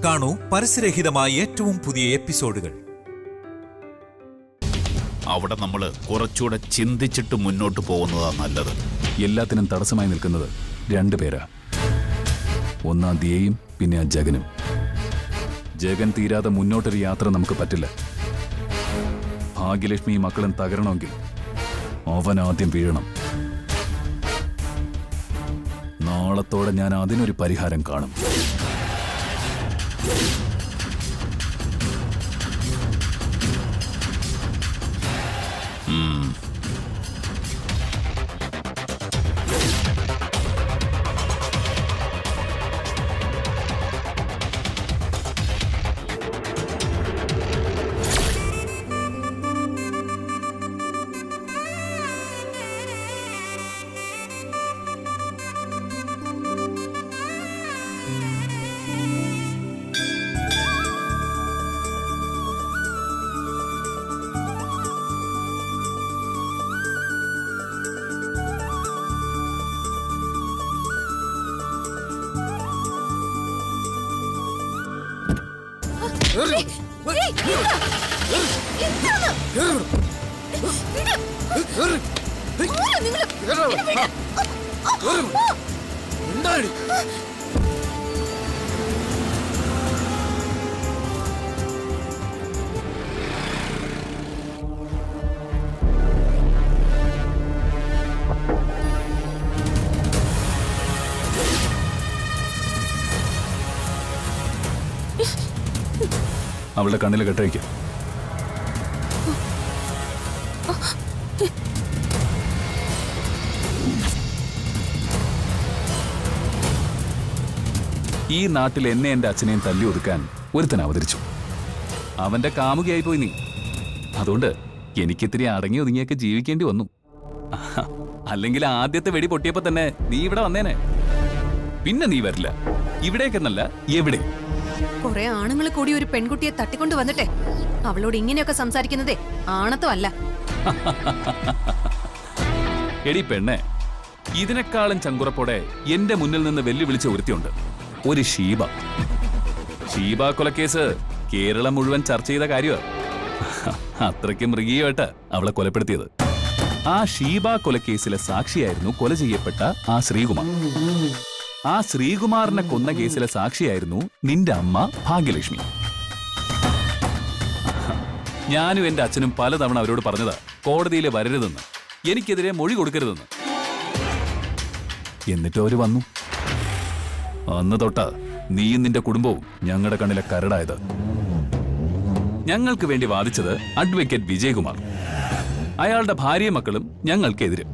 കാണൂ പരസ്യരഹിതമായ ഏറ്റവും പുതിയ എപ്പിസോഡുകൾ. അവിടെ നമ്മൾ കുറച്ചുകൂടെ ചിന്തിച്ചിട്ട് മുന്നോട്ട് പോകുന്നതാ നല്ലത്. എല്ലാത്തിനും തടസ്സമായി നിൽക്കുന്നത് രണ്ടുപേരാ. ഒന്നാം ദിയയും പിന്നെ ആ ജഗനും. ജഗൻ തീരാതെ മുന്നോട്ടൊരു യാത്ര നമുക്ക് പറ്റില്ല. ഭാഗ്യലക്ഷ്മി മക്കളും തകരണമെങ്കിൽ അവൻ ആദ്യം വീഴണം. നാളത്തോടെ ഞാൻ അതിനൊരു പരിഹാരം കാണും. അവളുടെ കണ്ണിൽ കെട്ടഴിക്കും. ഈ നാട്ടിൽ എന്നെ എന്റെ അച്ഛനെയും തല്ലി ഒതുക്കാൻ ഒരുത്തൻ അവതരിച്ചു. അവന്റെ കാമുകിയായി പോയി നീ. അതുകൊണ്ട് എനിക്കിത്തിരി അടങ്ങി ഒതുങ്ങിയൊക്കെ ജീവിക്കേണ്ടി വന്നു. അല്ലെങ്കിൽ ആദ്യത്തെ വെടി പൊട്ടിയപ്പോ തന്നെ നീ ഇവിടെ വന്നേനെ. പിന്നെ നീ വരില്ല. ഇവിടേക്കെന്നല്ല, എവിടെ. കുറെ ആണുങ്ങൾ കൂടി ഒരു പെൺകുട്ടിയെ തട്ടിക്കൊണ്ട് വന്നിട്ടെ അവളോട് ഇങ്ങനെയൊക്കെ സംസാരിക്കുന്നതേ ആണത്തമല്ല. എടി പെണ്ണെ, ഇതിനേക്കാളും ചങ്കുറപ്പോടെ എന്റെ മുന്നിൽ നിന്ന് വെല്ലുവിളിച്ച ഒരുത്തിയുണ്ട്. ഒരു ഷീബ. ഷീബ കൊലക്കേസ് കേരളം മുഴുവൻ ചർച്ച ചെയ്ത കാര്യമാണ്. അത്രയ്ക്ക് മൃഗീയമായിട്ട് അവളെ കൊലപ്പെടുത്തിയത്. ആ ഷീബ കൊലക്കേസിലെ സാക്ഷിയായിരുന്നു കൊല ചെയ്യപ്പെട്ട ആ ശ്രീകുമാർ. ആ ശ്രീകുമാറിനെ കൊന്ന കേസിലെ സാക്ഷിയായിരുന്നു നിന്റെ അമ്മ ഭാഗ്യലക്ഷ്മി. ഞാനും എന്റെ അച്ഛനും പലതവണ അവരോട് പറഞ്ഞതാ കോടതിയിൽ വരരുതെന്ന്, എനിക്കെതിരെ മൊഴി കൊടുക്കരുതെന്ന്. എന്നിട്ട് അവര് വന്നു. അന്ന് തൊട്ട നീയും നിന്റെ കുടുംബവും ഞങ്ങളുടെ കണ്ണിലെ കരടായത്. ഞങ്ങൾക്ക് വേണ്ടി വാദിച്ചത് അഡ്വക്കേറ്റ് വിജയകുമാർ. അയാളുടെ ഭാര്യയും മക്കളും ഞങ്ങൾക്കെതിരെ.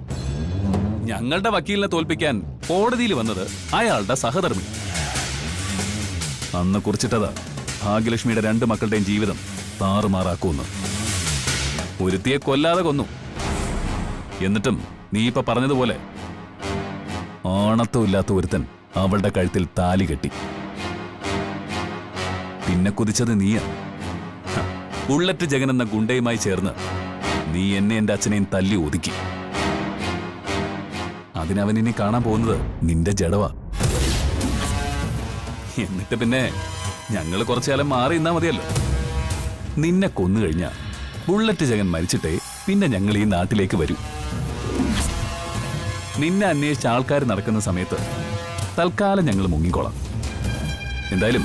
ഞങ്ങളുടെ വക്കീലിനെ തോൽപ്പിക്കാൻ കോടതിയിൽ വന്നത് അയാളുടെ സഹധർമ്മി. അന്ന് കുറിച്ചിട്ടത് ഭാഗ്യലക്ഷ്മിയുടെ 2 മക്കളുടെയും ജീവിതം താറുമാറാക്കുമെന്ന്. ഒരുത്തിയെ കൊല്ലാതെ കൊന്നു. എന്നിട്ടും നീ ഇപ്പൊ പറഞ്ഞതുപോലെ ആണത്വമില്ലാത്ത ഒരുത്തൻ അവളുടെ കഴുത്തിൽ താലി കെട്ടി. പിന്നെ കുതിച്ചത് നീയാ. ബുള്ളറ്റ് ജഗൻ എന്ന ഗുണ്ടയുമായി ചേർന്ന് നീ എന്നെ എന്റെ അച്ഛനെയും തല്ലി ഒതുക്കി. അതിനവൻ ഇനി കാണാൻ പോകുന്നത് നിന്റെ ജഡവാ. എന്നിട്ട് പിന്നെ ഞങ്ങള് കുറച്ചുകാലം മാറി നിന്നാ മതിയല്ലോ. നിന്നെ കൊന്നു കഴിഞ്ഞാ ബുള്ളറ്റ് ജഗൻ മരിച്ചിട്ടേ പിന്നെ ഞങ്ങൾ ഈ നാട്ടിലേക്ക് വരൂ. നിന്നെ അന്വേഷിച്ച ആൾക്കാർ നടക്കുന്ന സമയത്ത് തൽക്കാലം ഞങ്ങൾ മുങ്ങിക്കോളാം. എന്തായാലും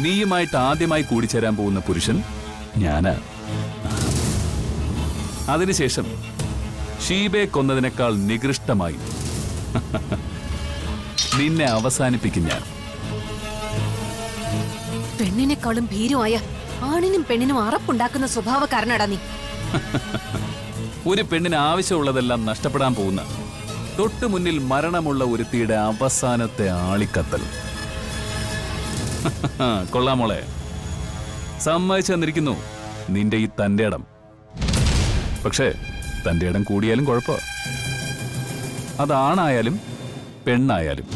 നീയുമായിട്ട് ആദ്യമായി കൂടിച്ചേരാൻ പോകുന്ന പുരുഷൻ ഞാനാ. അതിനുശേഷം ഷീബയെ കൊന്നതിനേക്കാൾ നികൃഷ്ടമായി നിന്നെ അവസാനിപ്പിക്കും ഞാൻ. പെണ്ണിനെക്കാളും ഭീരുമായ ആണിനും പെണ്ണിനും അറപ്പുണ്ടാക്കുന്ന സ്വഭാവക്കാരനാടാ നീ. ഒരു പെണ്ണിന് ആവശ്യമുള്ളതെല്ലാം നഷ്ടപ്പെടാൻ പോകുന്ന തൊട്ടു മുന്നിൽ മരണമുള്ള ഒരുത്തിയുടെ അവസാനത്തെ ആളിക്കത്തൽ. കൊള്ളാമോളെ, സമ്മതിച്ചു തന്നിരിക്കുന്നു നിന്റെ ഈ തന്റെ ഇടം. പക്ഷേ തന്റെ ഇടം കൂടിയാലും കുഴപ്പ. അതാണായാലും പെണ്ണായാലും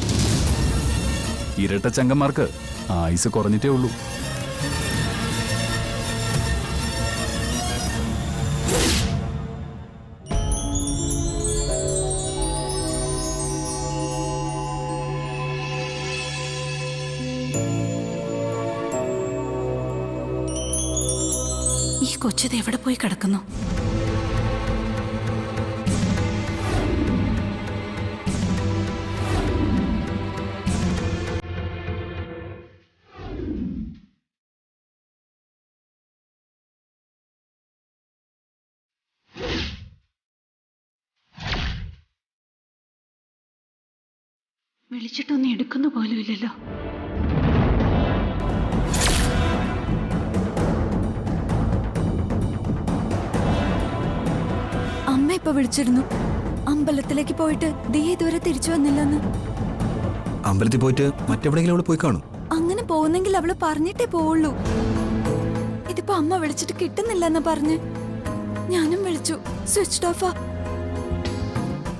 ഇരട്ടച്ചങ്കന്മാർക്ക് ആയുസ് കുറഞ്ഞിട്ടേ ഉള്ളൂ. കൊച്ചത് എവിടെ പോയി കിടക്കുന്നു? വിളിച്ചിട്ടൊന്നും എടുക്കുന്ന പോലും ഇല്ലല്ലോ. അമ്മ ഇപ്പൊ വിളിച്ചിരുന്നു, അമ്പലത്തിലേക്ക് പോയിട്ട് ദിയ ഇതുവരെ തിരിച്ചു വന്നില്ലെന്ന്. അമ്പലത്തിൽ പോയിട്ട് മറ്റെവിടെയെങ്കിലും അവള് പോയി കാണും. അങ്ങനെ പോകുന്നെങ്കിൽ അവള് പറഞ്ഞിട്ടേ പോവുള്ളൂ. ഇതിപ്പോ അമ്മ വിളിച്ചിട്ട് കിട്ടുന്നില്ലെന്ന് പറഞ്ഞ് ഞാനും വിളിച്ചു, സ്വിച്ച് ഓഫാ.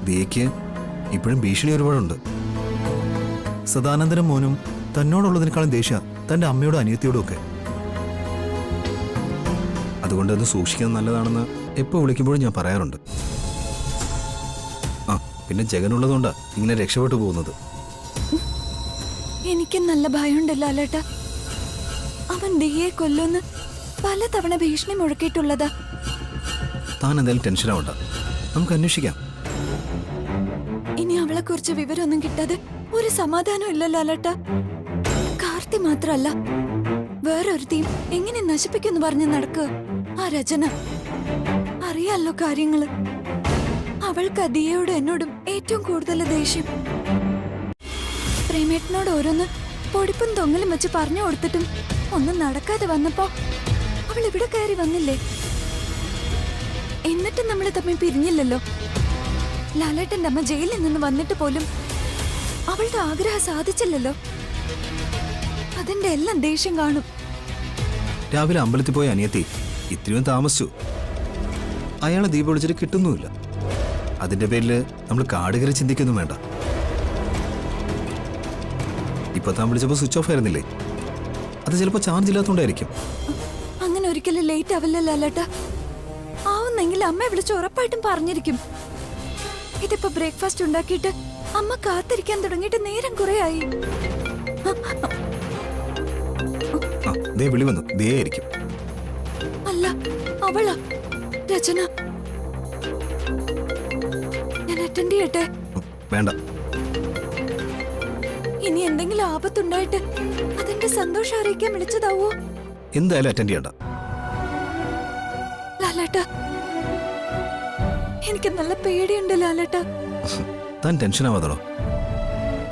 ദിയയ്ക്ക് ഇപ്പോഴും ഭീഷണി ഒരുപാടുണ്ട്. സദാനന്ദനും മോനും തന്നോടുള്ളതിനേക്കാളും ദേഷ്യ തന്റെ അമ്മയോടും അനിയത്തിയോടും ഒക്കെ. അതുകൊണ്ട് അത് സൂക്ഷിക്കുന്നത് നല്ലതാണെന്ന് എപ്പോൾ വിളിക്കുമ്പോഴും ഞാൻ പറയാറുണ്ട്. ആ പിന്നെ ജഗനുള്ളതുകൊണ്ടാ ഇങ്ങനെ രക്ഷപ്പെട്ടു പോകുന്നത്. എനിക്ക് നല്ല ഭയമുണ്ടല്ലോ ലാലേട്ട. അവൻ ദിയെ കൊല്ലുന്ന് പലതവണ ഭീഷണി മുഴക്കിയിട്ടുള്ളതാ. താൻ എന്തായാലും ടെൻഷനാവണ്ട, നമുക്ക് അന്വേഷിക്കാം. ഇനി അവളെ കുറിച്ച് വിവരമൊന്നും കിട്ടാതെ ഒരു സമാധാനം ഇല്ല ലാലേട്ട. കാർത്തി മാത്രല്ല, വേറൊരുത്തിയും എങ്ങനെ നശിപ്പിക്കുമെന്ന് പറഞ്ഞ് നടക്കുക ആ രചന. അറിയാലോ കാര്യങ്ങള്. അവൾക്ക് ദിയയോടും എന്നോടും ഏറ്റവും കൂടുതൽ ദേഷ്യം. പ്രേമേട്ടനോട് ഓരോന്ന് പൊടിപ്പും തൊങ്ങലും വെച്ച് പറഞ്ഞു കൊടുത്തിട്ടും ഒന്നും നടക്കാതെ വന്നപ്പോ അവൾ ഇവിടെ കയറി വന്നില്ലേ? എന്നിട്ടും നമ്മൾ തമ്മിൽ പിരിഞ്ഞില്ലല്ലോ. ലാലേട്ടന്റെ അമ്മ ജയിലിൽ നിന്ന് വന്നിട്ട് പോലും അവളുടെ ആഗ്രഹം സാധിച്ചില്ലല്ലോ. അതിന്റെ എല്ലാം ദേഷ്യം കാണും. രാവിലെ അമ്പലത്തിൽ പോയ അനിയത്തി ഇത്രയും താമസിച്ചു. അയാളെ ദീപ വിളിച്ചിട്ട് കിട്ടുന്നുമില്ല. അതിന്റെ പേരിൽ നമ്മൾ കാടുകയറി ചിന്തിക്കൊന്നും വേണ്ട. ഇപ്പൊ താൻ വിളിച്ചപ്പോ സ്വിച്ച് ഓഫ് ആയിരുന്നില്ലേ? അത് ചിലപ്പോ ചാർജ് ഇല്ലാത്തോണ്ടായിരിക്കും. അങ്ങനെ ഒരിക്കലും ലേറ്റ് ആവില്ല ലാലേട്ട. ആവുന്നെങ്കിൽ അമ്മയെ വിളിച്ച് ഉറപ്പായിട്ടും പറഞ്ഞിരിക്കും. ഇതിപ്പോ ബ്രേക്ക്ഫാസ്റ്റ് ഉണ്ടാക്കിയിട്ട് അമ്മ കാത്തിരിക്കാൻ തുടങ്ങിയിട്ട് നേരം കുറെ ആയി. ദേ വിളി വന്നു, ദേ ആയിരിക്കും. അല്ല, അവളാ രചന. ഞാൻ അറ്റൻഡ് ചെയ്യട്ടെ? വേണ്ട. ഇനി എന്തെങ്കിലും ആപത്തുണ്ടായിട്ട് അതിന്റെ സന്തോഷം അറിയിക്കാൻ വിളിച്ചതാവോ? എന്തായാലും അറ്റൻഡ് ചെയ്യണ്ട. ലാലേട്ട, എനിക്ക് നല്ല പേടിയുണ്ട് ലാലേട്ട. താൻ ടെൻഷൻ ആവാതടോ,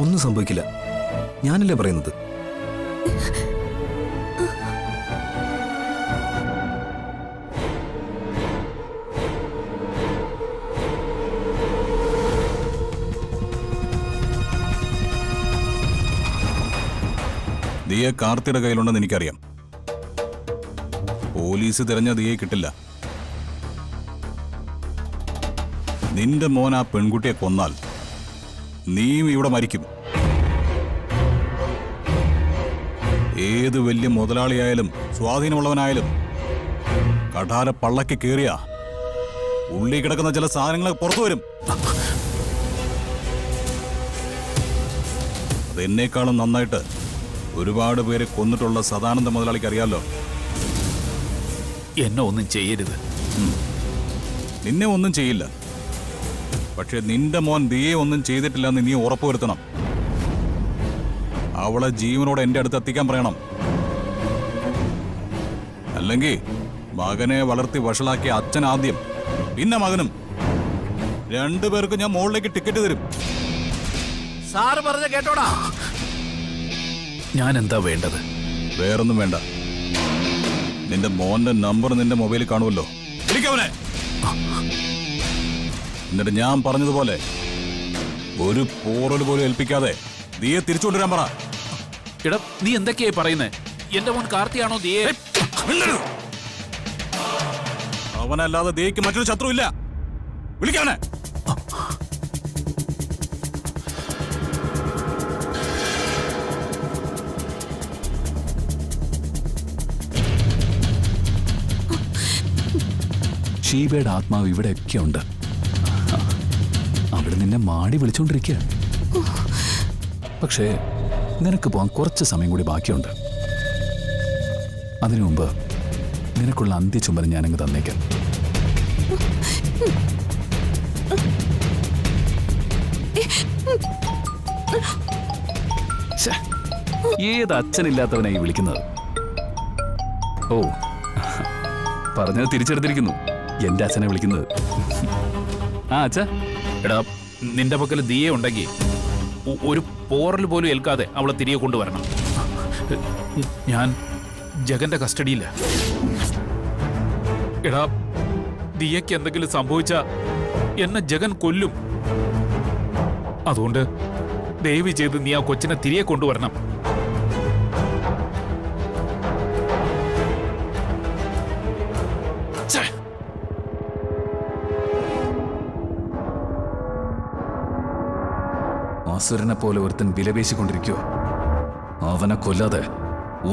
ഒന്നും സംഭവിക്കില്ല. ഞാനല്ലേ പറയുന്നത്. ദിയെ കാർത്തിയുടെ കയ്യിലുണ്ടെന്ന് എനിക്കറിയാം. പോലീസ് തിരഞ്ഞ ദിയെ കിട്ടില്ല. നിന്റെ മോൻ ആ പെൺകുട്ടിയെ കൊന്നാൽ നീയും ഇവിടെ മരിക്കും. ഏത് വലിയ മുതലാളിയായാലും സ്വാധീനമുള്ളവനായാലും കഠാര പള്ളക്ക് കേറിയ ഉള്ളി കിടക്കുന്ന ചില സാധനങ്ങൾ പുറത്തു വരും. അതെന്നേക്കാളും നന്നായിട്ട് ഒരുപാട് പേരെ കൊന്നിട്ടുള്ള സദാനന്ദ മുതലാളിക്ക് അറിയാലോ. എന്നെ ഒന്നും ചെയ്യരുത്. നിന്നെ ഒന്നും ചെയ്യില്ല. പക്ഷെ നിന്റെ മോൻ ദിയെ ഒന്നും ചെയ്തിട്ടില്ലെന്ന് നീ ഉറപ്പുവരുത്തണം. അവളെ ജീവനോടെ എന്റെ അടുത്ത് എത്തിക്കാൻ പറയണം. അല്ലെങ്കിൽ മകനെ വളർത്തി വഷളാക്കിയ അച്ഛൻ ആദ്യം, പിന്നെ മകനും, രണ്ടുപേർക്കും ഞാൻ മുകളിലേക്ക് ടിക്കറ്റ് തരും. സാറ് പറഞ്ഞ കേട്ടോടാ. ഞാൻ എന്താ വേണ്ടത്? വേറൊന്നും വേണ്ട. നിന്റെ മോന്റെ നമ്പർ നിന്റെ മൊബൈലിൽ കാണുമല്ലോ, വിളിക്കവനെ. എന്നിട്ട് ഞാൻ പറഞ്ഞതുപോലെ ഒരു പോറൽ പോലും ഏൽപ്പിക്കാതെ ദിയെ തിരിച്ചുകൊണ്ടുവരാൻ പറ. എടാ, നീ എന്തൊക്കെയായി പറയുന്നേ? എന്റെ മോൻ കാർത്തിയാണോ ദിയെ? അവനല്ലാതെ ദിയയ്ക്ക് മറ്റൊരു ശത്രു ഇല്ല. വിളിക്കവനെ. ഷീബയുടെ ആത്മാവ് ഇവിടെയൊക്കെ ഉണ്ട്. അവിടെ നിന്നെ മാടി വിളിച്ചോണ്ടിരിക്കുക. പക്ഷേ നിനക്ക് പോകാൻ കുറച്ച് സമയം കൂടി ബാക്കിയുണ്ട്. അതിനു മുമ്പ് നിനക്കുള്ള അന്ത്യചുംബനം ഞാനങ്ങ് തന്നേക്കാം. ശ്ശെ, ഏത് അച്ഛനില്ലാത്തവനായി വിളിക്കുന്നത്? ഓ, പറഞ്ഞത് തിരിച്ചെടുത്തിരിക്കുന്നു. എന്റെ അച്ഛനെ വിളിക്കുന്നത്. ആ അച്ഛാ. എടാ, നിന്റെ പക്കൽ ദിയെ ഉണ്ടെങ്കിൽ ഒരു പോറൽ പോലും ഏൽക്കാതെ അവളെ തിരികെ കൊണ്ടുവരണം. ഞാൻ ജഗന്റെ കസ്റ്റഡിയില്ല. എടാ, ദിയയ്ക്ക് എന്തെങ്കിലും സംഭവിച്ച എന്നെ ജഗൻ കൊല്ലും. അതുകൊണ്ട് ദയവ് ചെയ്ത് നീ ആ കൊച്ചിനെ തിരികെ കൊണ്ടുവരണം. ഛെ! ആസുരനെ പോലെ ഒരുത്തൻ വിലപേശിക്കൊണ്ടിരിക്കുവോ? അവനെ കൊല്ലാതെ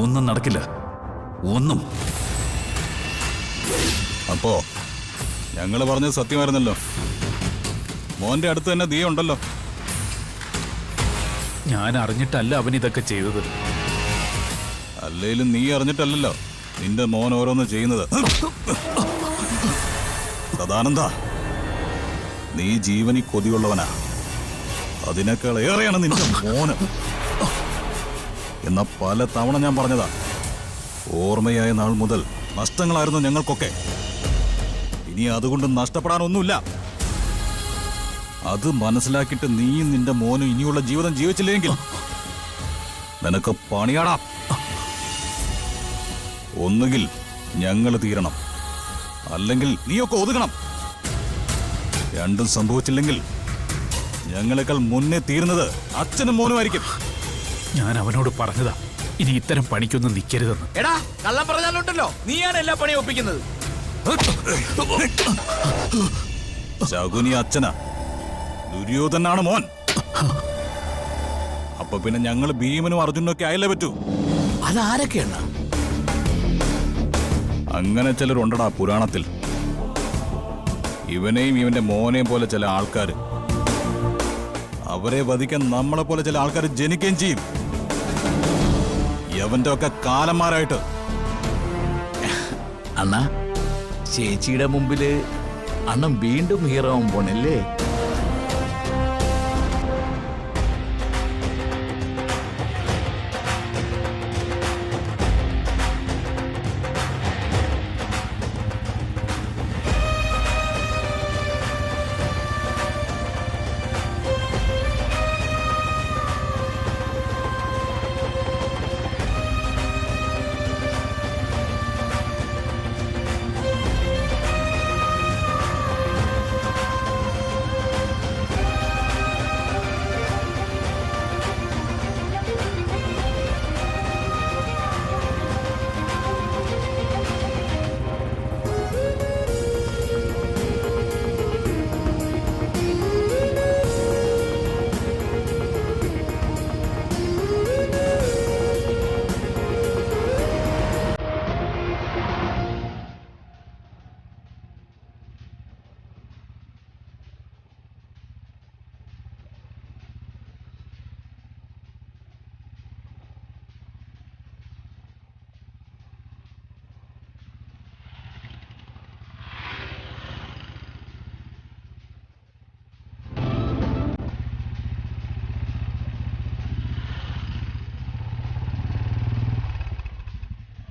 ഒന്നും നടക്കില്ല. ഒന്നും. അപ്പോ ഞങ്ങൾ പറഞ്ഞത് സത്യമായിരുന്നല്ലോ. മോന്റെ അടുത്ത് തന്നെ ദിയ ഉണ്ടല്ലോ. ഞാൻ അറിഞ്ഞിട്ടല്ല അവൻ ഇതൊക്കെ ചെയ്തത്. അല്ലേലും നീ അറിഞ്ഞിട്ടല്ലല്ലോ നിന്റെ മോൻ ഓരോന്ന് ചെയ്യുന്നത്. സദാനന്ദ, നീ ജീവനി കൊതിയുള്ളവനാ. അതിനേക്കാൾ ഏറെയാണ് നിന്റെ മോന്. എന്ന പല തവണ ഞാൻ പറഞ്ഞതാ. ഓർമ്മയായ നാൾ മുതൽ നഷ്ടങ്ങളായിരുന്നു ഞങ്ങൾക്കൊക്കെ. ഇനി അതുകൊണ്ട് നഷ്ടപ്പെടാനൊന്നുമില്ല. അത് മനസ്സിലാക്കിയിട്ട് നീയും നിന്റെ മോനും ഇനിയുള്ള ജീവിതം ജീവിച്ചില്ലെങ്കിൽ നിനക്ക് പണിയാടാം. ഒന്നുകിൽ ഞങ്ങൾ തീരണം, അല്ലെങ്കിൽ നീയൊക്കെ ഒതുങ്ങണം. രണ്ടും സംഭവിച്ചില്ലെങ്കിൽ ഞങ്ങളെക്കാൾ മുന്നേ തീരുന്നത് അച്ഛനും മോനുമായിരിക്കും. ഞാൻ അവനോട് പറഞ്ഞതാ, ഇനി ഇത്തരം പണിക്കൊന്നും നിൽക്കരുതെന്ന്. എടാ, കള്ളം പറഞ്ഞാലുണ്ടല്ലോ, നീയാണ് എല്ലാ പണിയും ഒപ്പിക്കുന്നത്. ശകുനി അച്ഛനാ, ദുര്യോധനാണ് മോൻ. അപ്പൊ പിന്നെ ഞങ്ങൾ ഭീമനും അർജുനും ഒക്കെ ആയല്ലേ പറ്റൂ. അതാരൊക്കെയാണ്? അങ്ങനെ ചിലരുണ്ടടാ പുരാണത്തിൽ. ഇവനെയും ഇവന്റെ മോനെയും പോലെ ചില ആൾക്കാർ. അവരെ വധിക്കാൻ നമ്മളെ പോലെ ചില ആൾക്കാർ ജനിക്കുകയും ചെയ്യും. യവന്റെ ഒക്കെ കാലന്മാരായിട്ട്. അണ്ണാ, ചേച്ചിയുടെ മുമ്പില് അണ്ണൻ വീണ്ടും ഹീറോ ആവാൻ പോണല്ലേ?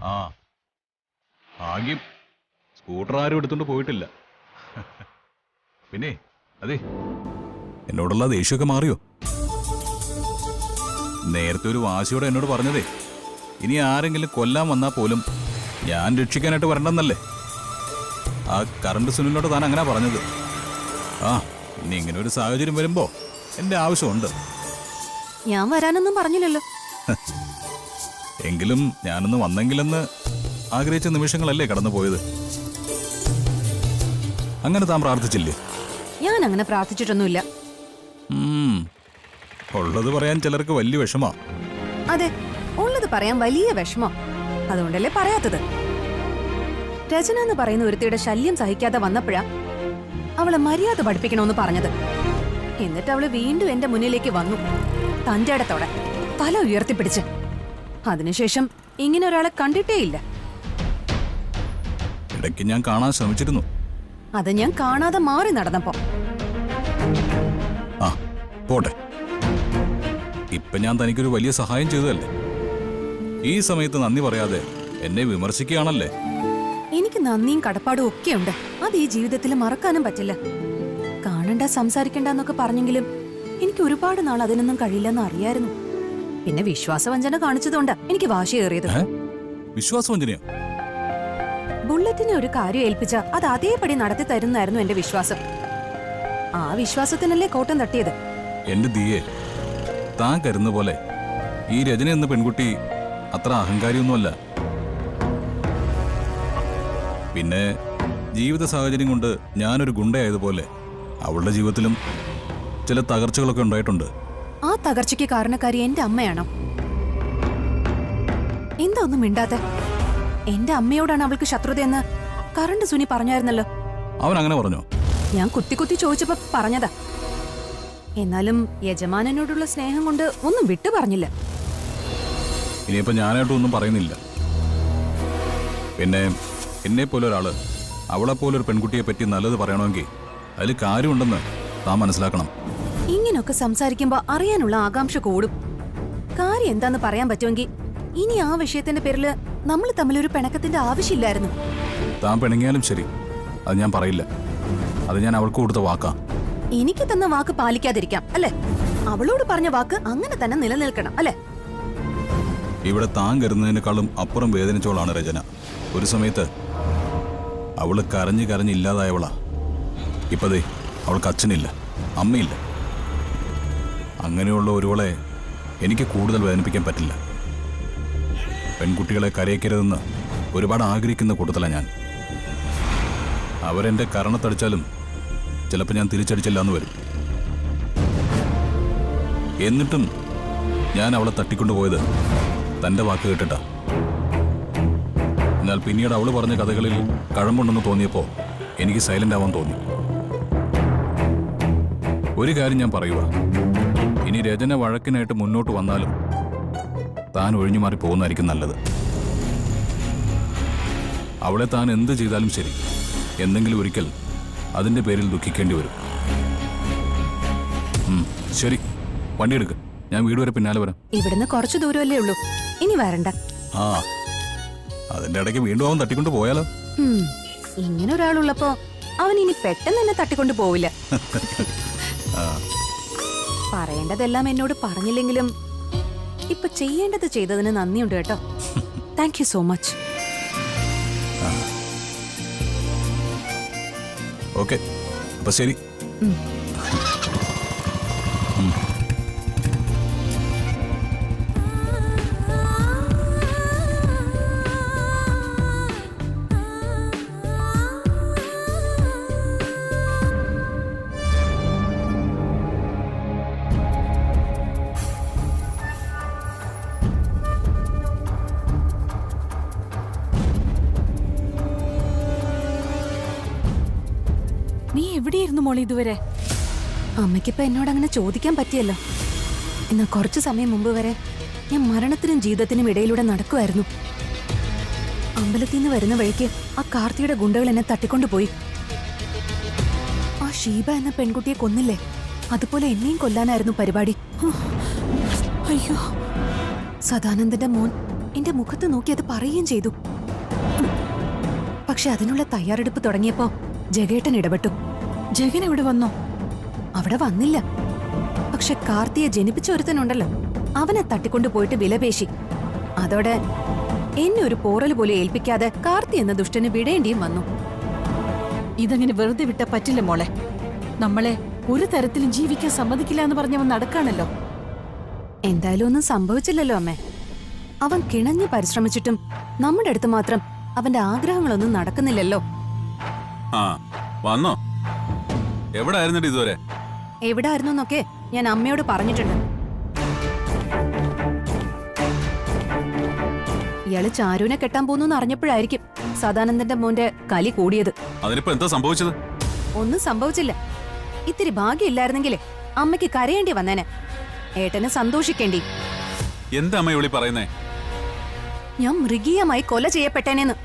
ആ, ഭാഗ്യം സ്കൂട്ടർ ആരും എടുത്തോണ്ട് പോയിട്ടില്ല. പിന്നെ അതെ, എന്നോടുള്ള ദേഷ്യമൊക്കെ മാറിയോ? നേരത്തെ ഒരു വാശിയോടെ എന്നോട് പറഞ്ഞതേ, ഇനി ആരെങ്കിലും കൊല്ലാൻ വന്നാൽ പോലും ഞാൻ രക്ഷിക്കാനായിട്ട് വരണ്ടെന്നല്ലേ? ആ കറണ്ട് സുനിലിനോട് താൻ അങ്ങനെ പറഞ്ഞത്. ആ, ഇനി ഇങ്ങനെ ഒരു സാഹചര്യം വരുമ്പോ എന്റെ ആവശ്യമുണ്ട്. ഞാൻ വരാനൊന്നും പറഞ്ഞില്ലല്ലോ. എങ്കിലും ഞാനൊന്ന് വന്നെങ്കിലെന്ന് ആഗ്രഹിച്ച നിമിഷങ്ങളല്ലേ കടന്നു പോയത്. അങ്ങനെ താൻ പ്രാർത്ഥിച്ചില്ലേ? ഞാൻ അങ്ങനെ പ്രാർത്ഥിച്ചിട്ടൊന്നുമില്ല. ഉള്ളത് പറയാൻ ചിലർക്ക് വലിയ വിഷമാ. അതെ, ഉള്ളത് പറയാൻ വലിയ വിഷമോ. അതുകൊണ്ടല്ലേ പറയാത്തത്. രചന എന്ന് പറയുന്ന ഒരുത്തിയുടെ ശല്യം സഹിക്കാതെ വന്നപ്പോഴാ അവളെ മര്യാദ പഠിപ്പിക്കണമെന്ന് പറഞ്ഞത്. എന്നിട്ട് അവള് വീണ്ടും എന്റെ മുന്നിലേക്ക് വന്നു, തന്റെ ഇടത്തോടെ തല ഉയർത്തിപ്പിടിച്ച്. അതിനുശേഷം ഇങ്ങനെ ഒരാളെ കണ്ടിട്ടേയില്ല. ഇടയ്ക്ക് ഞാൻ കാണാൻ ശ്രമിച്ചിരുന്നു. അത് ഞാൻ കാണാതെ മാറി നടന്നപ്പോ. ആ പോട്ടെ, ഇപ്പൊ ഞാൻ തനിക്കൊരു വലിയ സഹായം ചെയ്തതല്ലേ? ഈ സമയത്ത് നന്ദി പറയാതെ എന്നെ വിമർശിക്കുകയാണല്ലേ? എനിക്ക് നന്ദിയും കടപ്പാടും ഒക്കെ ഉണ്ട്. അത് ഈ ജീവിതത്തിൽ മറക്കാനും പറ്റില്ല. കാണണ്ട സംസാരിക്കണ്ട എന്നൊക്കെ പറഞ്ഞെങ്കിലും എനിക്ക് ഒരുപാട് നാൾ അതിനൊന്നും കഴിയില്ലെന്ന് അറിയായിരുന്നു. പിന്നെ വിശ്വാസവഞ്ചന കാണിച്ചതുകൊണ്ട് എനിക്ക് വാശിയേറിയത്. വിശ്വാസവഞ്ചനയോ? ബുള്ളറ്റിനെ ഒരു കാര്യം ഏൽപ്പിച്ച അത് അതേപടി നടത്തി തരുന്നായിരുന്നു എന്റെ വിശ്വാസം. ആ വിശ്വാസത്തിനല്ലേ കോട്ടം തട്ടിയത്. എന്റെ ദിയെ, താൻ കരുന്ന പോലെ ഈ രചന എന്ന പെൺകുട്ടി അത്ര അഹങ്കാരിയൊന്നുമല്ല. പിന്നെ ജീവിത സാഹചര്യം കൊണ്ട് ഞാനൊരു ഗുണ്ടയായതുപോലെ അവളുടെ ജീവിതത്തിലും ചില തകർച്ചകളൊക്കെ ഉണ്ടായിട്ടുണ്ട്. ആ തകർച്ചയ്ക്ക് കാരണക്കാരി എന്റെ അമ്മയാണോ? എന്താ ഒന്നും മിണ്ടാത്തെ? എന്റെ അമ്മയോടാണ് അവൾക്ക് ശത്രുതയെന്ന് കറണ്ട് സുനി പറഞ്ഞായിരുന്നല്ലോ. അവൻ അങ്ങനെ പറഞ്ഞോ? ഞാൻ കുത്തി കുത്തി ചോദിച്ചപ്പോ പറഞ്ഞതാ. എന്നാലും യജമാനനോടുള്ള സ്നേഹം കൊണ്ട് ഒന്നും വിട്ടു പറഞ്ഞില്ല. ഇനിയിപ്പോ ഞാനായിട്ടൊന്നും പറയുന്നില്ല. പിന്നെ എന്നെ പോലെ ഒരാള് അവളെപ്പോലൊരു പെൺകുട്ടിയെ പറ്റി നല്ലത് പറയണമെങ്കിൽ അതിൽ കാര്യമുണ്ടെന്ന് താൻ മനസ്സിലാക്കണം. ഇങ്ങനൊക്കെ സംസാരിക്കുമ്പോ അറിയാനുള്ള ആകാംക്ഷ കൂടും. കാര്യം എന്താന്ന് പറയാൻ പറ്റുമെങ്കിൽ ഇനി ആ വിഷയത്തിന്റെ പേരില് നമ്മൾ തമ്മിലൊരു പിണക്കത്തിന്റെ ആവശ്യമില്ലായിരുന്നു. താൻ പിണങ്ങിയാലും ശരി, അത് ഞാൻ പറയില്ല. അത് ഞാൻ അവൾക്ക് കൊടുത്ത വാക്കാ. എനിക്ക് തന്ന വാക്ക് പാലിക്കാതിരിക്കാം അല്ലെ? അവളോട് പറഞ്ഞ വാക്ക് അങ്ങനെ തന്നെ നിലനിൽക്കണം അല്ലെ? ഇവിടെ താൻ കരുതുന്നതിനേക്കാളും അപ്പുറം വേദനിച്ചവളാണ് രചന. ഒരു സമയത്ത് അവള് കരഞ്ഞ് കരഞ്ഞില്ലാതായവളാ. ഇപ്പതേ അവൾക്ക് അച്ഛനില്ല, അമ്മയില്ല. അങ്ങനെയുള്ള ഒരുവളെ എനിക്ക് കൂടുതൽ വേദനിപ്പിക്കാൻ പറ്റില്ല. പെൺകുട്ടികളെ കരയിക്കരുതെന്ന് ഒരുപാട് ആഗ്രഹിക്കുന്ന കൂട്ടത്തിലാണ് ഞാൻ. അവരെന്റെ കരണത്തടിച്ചാലും ചിലപ്പോൾ ഞാൻ തിരിച്ചടിച്ചില്ല എന്ന് വരും. എന്നിട്ടും ഞാൻ അവളെ തട്ടിക്കൊണ്ടുപോയത് തന്റെ വാക്ക് കേട്ടിട്ടാ. എന്നാൽ പിന്നീട് അവള് പറഞ്ഞ കഥകളിൽ കഴമ്പുണ്ടെന്ന് തോന്നിയപ്പോ എനിക്ക് സൈലന്റ് ആവാൻ തോന്നി. ഒരു കാര്യം ഞാൻ പറയുക, ഇനി രചന വഴക്കിനായിട്ട് മുന്നോട്ട് വന്നാലും താൻ ഒഴിഞ്ഞു മാറി പോകുന്നതായിരിക്കും നല്ലത്. അവളെ താൻ എന്ത് ചെയ്താലും ശരി, എന്തെങ്കിലും ഒരിക്കൽ അതിന്റെ പേരിൽ ദുഃഖിക്കേണ്ടി വരും. ശരി, വണ്ടി എടുക്ക്, ഞാൻ വീട് വരെ പിന്നാലെ വരാം. ഇവിടുന്ന് കുറച്ചു ദൂരമല്ലേ ഉള്ളൂ, ഇനി വരണ്ട. ആ, അതിന്റെ ഇടയ്ക്ക് വീണ്ടും അവൻ തട്ടിക്കൊണ്ട് പോയാലോ? ഇങ്ങനെ ഒരാളുള്ളപ്പോ അവൻ ഇനി പെട്ടെന്ന് തന്നെ തട്ടിക്കൊണ്ട് പോവില്ല. പറയേണ്ടതെല്ലാം എന്നോട് പറഞ്ഞില്ലെങ്കിലും ഇപ്പൊ ചെയ്യേണ്ടത് ചെയ്തതിന് നന്ദിയുണ്ട് കേട്ടോ. Thank you so much. Okay, അപ്പൊ ശരി. നീ എവിടെയായിരുന്നു മോളെ ഇതുവരെ? അമ്മയ്ക്കിപ്പോ എന്നോട് അങ്ങനെ ചോദിക്കാൻ പറ്റിയല്ലോ. എന്നാ കുറച്ചു സമയം മുമ്പ് വരെ ഞാൻ മരണത്തിനും ജീവിതത്തിനും ഇടയിലൂടെ നടക്കുമായിരുന്നു. അമ്പലത്തിൽ നിന്ന് വരുന്ന വഴിക്ക് ആ കാർത്തിയുടെ ഗുണ്ടകൾ എന്നെ തട്ടിക്കൊണ്ടുപോയി. ആ ഷീബ എന്ന പെൺകുട്ടിയെ കൊന്നില്ലേ, അതുപോലെ എന്നെയും കൊല്ലാനായിരുന്നു പരിപാടി. അയ്യോ, സദാനന്ദന്റെ മോൻ എന്റെ മുഖത്ത് നോക്കി അത് പറയുകയും ചെയ്തു. പക്ഷെ അതിനുള്ള തയ്യാറെടുപ്പ് തുടങ്ങിയപ്പോ ജഗേട്ടൻ ഇടപെട്ടു. ജഗൻ എവിടെ വന്നോ? അവിടെ വന്നില്ല. പക്ഷെ കാർത്തിയെ ജനിപ്പിച്ച ഒരുത്തനുണ്ടല്ലോ, അവനെ തട്ടിക്കൊണ്ടു പോയിട്ട് വിലപേശി. അതോടെ എന്നെ ഒരു പോറൽ പോലെ ഏൽപ്പിക്കാതെ കാർത്തി എന്ന ദുഷ്ടന് വിടേണ്ടിയും വന്നു. ഇതങ്ങനെ വെറുതെ വിട്ട പറ്റില്ല മോളെ. നമ്മളെ ഒരു തരത്തിലും ജീവിക്കാൻ സമ്മതിക്കില്ല എന്ന് പറഞ്ഞവൻ നടക്കാണല്ലോ. എന്തായാലും ഒന്നും സംഭവിച്ചില്ലല്ലോ അമ്മേ. അവൻ കിണഞ്ഞു പരിശ്രമിച്ചിട്ടും നമ്മുടെ അടുത്ത് മാത്രം അവന്റെ ആഗ്രഹങ്ങളൊന്നും നടക്കുന്നില്ലല്ലോ. ആ വന്നോ? എവിടെ ആയിരുന്നിട്ട് ഇതുവരെ? എവിടായിരുന്നു എന്നൊക്കെ ഞാൻ അമ്മയോട് പറഞ്ഞിട്ടുണ്ട്. ഇയാള് ചാരുവിനെ കെട്ടാൻ പോകുന്നു അറിഞ്ഞപ്പോഴായിരിക്കും സദാനന്ദന്റെ മോന്റെ കലി കൂടിയത്. അതിനിപ്പോ എന്താ സംഭവിച്ചത്? ഒന്നും സംഭവിച്ചില്ല. ഇത്തിരി ഭാഗ്യമില്ലായിരുന്നെങ്കിലേ അമ്മയ്ക്ക് കരയേണ്ടി വന്നേനെ, ഏട്ടന് സന്തോഷിക്കേണ്ടി. എന്താ അമ്മ വിളി പറയുന്നേ? ഞാൻ മൃഗീയമായി കൊല ചെയ്യപ്പെട്ടേനെന്ന്.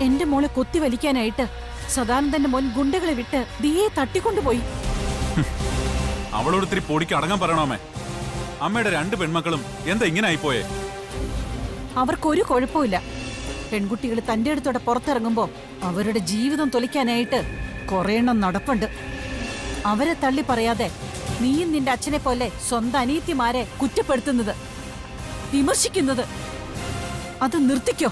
എന്റെ മോളെ കൊത്തി വലിക്കാനായിട്ട് സദാനന്ദന്റെ മോൻ ഗുണ്ടകളെ വിട്ട് ദിയെ തട്ടിക്കൊണ്ടുപോയി. അവളോട് ഇത്തിരി പൊടിക്ക് അടങ്ങാൻ പറയണമേ. അമ്മയുടെ 2 പെൺമക്കളും എന്താ ഇങ്ങനെ ആയിപ്പോയേ? അവർക്കൊരു കുഴപ്പമില്ല. പെൺകുട്ടികൾ തന്റെ അടുത്തോടെ പുറത്തിറങ്ങുമ്പോ അവരുടെ ജീവിതം തൊലിക്കാനായിട്ട് കുറെ എണ്ണം നടപ്പുണ്ട്. അവരെ തള്ളി പറയാതെ നീയും നിന്റെ അച്ഛനെ പോലെ സ്വന്തം അനീതിമാരെ കുറ്റപ്പെടുത്തുന്നത്, വിമർശിക്കുന്നത് അത് നിർത്തിക്കോ.